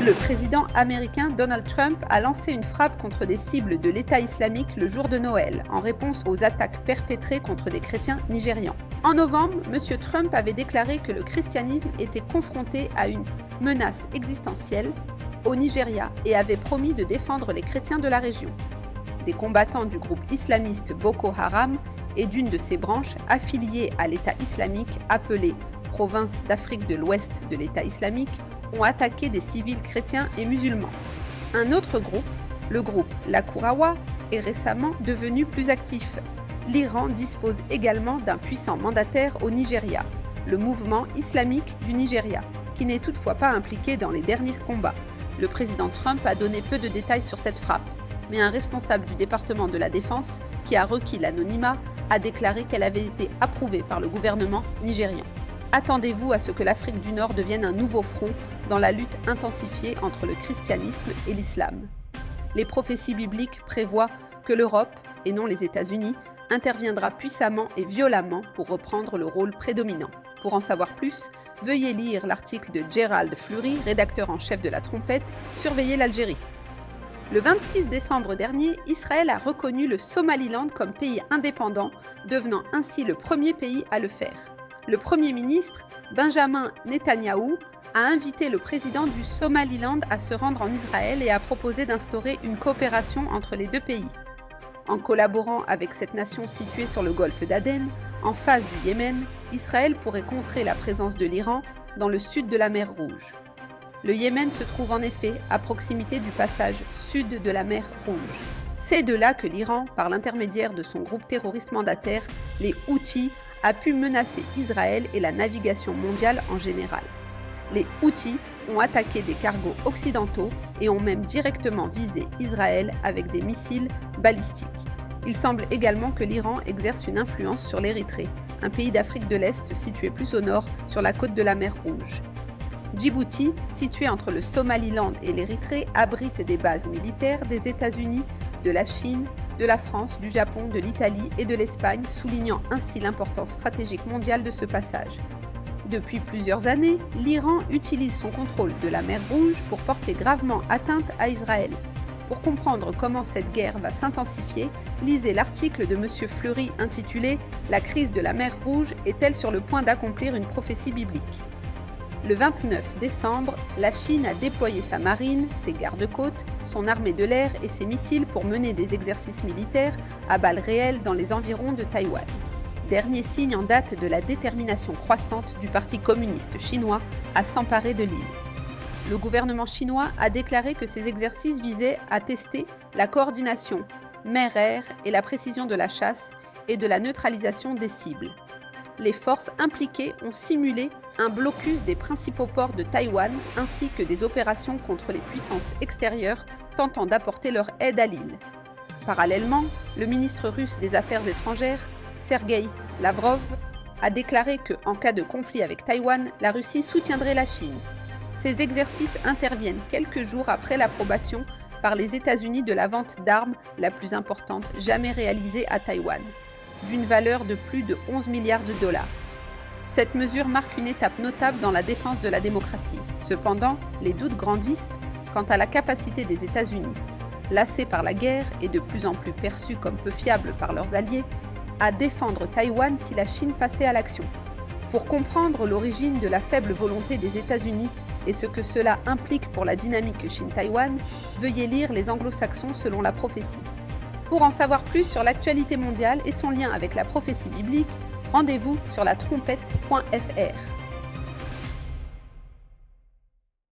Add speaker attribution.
Speaker 1: le président américain Donald Trump a lancé une frappe contre des cibles de l'État islamique le jour de Noël, en réponse aux attaques perpétrées contre des chrétiens nigérians. En novembre, M. Trump avait déclaré que le christianisme était confronté à une menace existentielle au Nigeria et avait promis de défendre les chrétiens de la région. Des combattants du groupe islamiste Boko Haram et d'une de ses branches affiliées à l'État islamique appelée Province d'Afrique de l'Ouest de l'État islamique ont attaqué des civils chrétiens et musulmans. Un autre groupe, le groupe Lakurawa, est récemment devenu plus actif. L'Iran dispose également d'un puissant mandataire au Nigeria, le mouvement islamique du Nigeria, qui n'est toutefois pas impliqué dans les derniers combats. Le président Trump a donné peu de détails sur cette frappe, mais un responsable du département de la Défense, qui a requis l'anonymat, a déclaré qu'elle avait été approuvée par le gouvernement nigérian. Attendez-vous à ce que l'Afrique du Nord devienne un nouveau front dans la lutte intensifiée entre le christianisme et l'islam. Les prophéties bibliques prévoient que l'Europe, et non les États-Unis, interviendra puissamment et violemment pour reprendre le rôle prédominant. Pour en savoir plus, veuillez lire l'article de Gérald Fleury, rédacteur en chef de La Trompette, Surveiller l'Algérie. Le 26 décembre dernier, Israël a reconnu le Somaliland comme pays indépendant, devenant ainsi le premier pays à le faire. Le Premier ministre, Benjamin Netanyahou, a invité le président du Somaliland à se rendre en Israël et a proposé d'instaurer une coopération entre les deux pays. En collaborant avec cette nation située sur le golfe d'Aden, en face du Yémen, Israël pourrait contrer la présence de l'Iran dans le sud de la mer Rouge. Le Yémen se trouve en effet à proximité du passage sud de la mer Rouge. C'est de là que l'Iran, par l'intermédiaire de son groupe terroriste mandataire, les Houthis, a pu menacer Israël et la navigation mondiale en général. Les Houthis ont attaqué des cargos occidentaux et ont même directement visé Israël avec des missiles balistiques. Il semble également que l'Iran exerce une influence sur l'Érythrée, un pays d'Afrique de l'Est situé plus au nord sur la côte de la mer Rouge. Djibouti, situé entre le Somaliland et l'Érythrée, abrite des bases militaires des États-Unis, de la Chine, de la France, du Japon, de l'Italie et de l'Espagne, soulignant ainsi l'importance stratégique mondiale de ce passage. Depuis plusieurs années, l'Iran utilise son contrôle de la mer Rouge pour porter gravement atteinte à Israël. Pour comprendre comment cette guerre va s'intensifier, lisez l'article de M. Fleury intitulé « La crise de la mer Rouge est-elle sur le point d'accomplir une prophétie biblique ?» Le 29 décembre, la Chine a déployé sa marine, ses gardes-côtes, son armée de l'air et ses missiles pour mener des exercices militaires à balles réelles dans les environs de Taïwan. Dernier signe en date de la détermination croissante du Parti communiste chinois à s'emparer de l'île. Le gouvernement chinois a déclaré que ces exercices visaient à tester la coordination mer-air et la précision de la chasse et de la neutralisation des cibles. Les forces impliquées ont simulé un blocus des principaux ports de Taïwan ainsi que des opérations contre les puissances extérieures tentant d'apporter leur aide à l'île. Parallèlement, le ministre russe des Affaires étrangères, Sergueï Lavrov, a déclaré que, en cas de conflit avec Taïwan, la Russie soutiendrait la Chine. Ces exercices interviennent quelques jours après l'approbation par les États-Unis de la vente d'armes la plus importante jamais réalisée à Taïwan, d'une valeur de plus de 11 milliards de dollars. Cette mesure marque une étape notable dans la défense de la démocratie. Cependant, les doutes grandissent quant à la capacité des États-Unis, lassés par la guerre et de plus en plus perçus comme peu fiables par leurs alliés, à défendre Taïwan si la Chine passait à l'action. Pour comprendre l'origine de la faible volonté des États-Unis et ce que cela implique pour la dynamique Chine-Taïwan, veuillez lire Les Anglo-Saxons selon la prophétie. Pour en savoir plus sur l'actualité mondiale et son lien avec la prophétie biblique, rendez-vous sur latrompette.fr.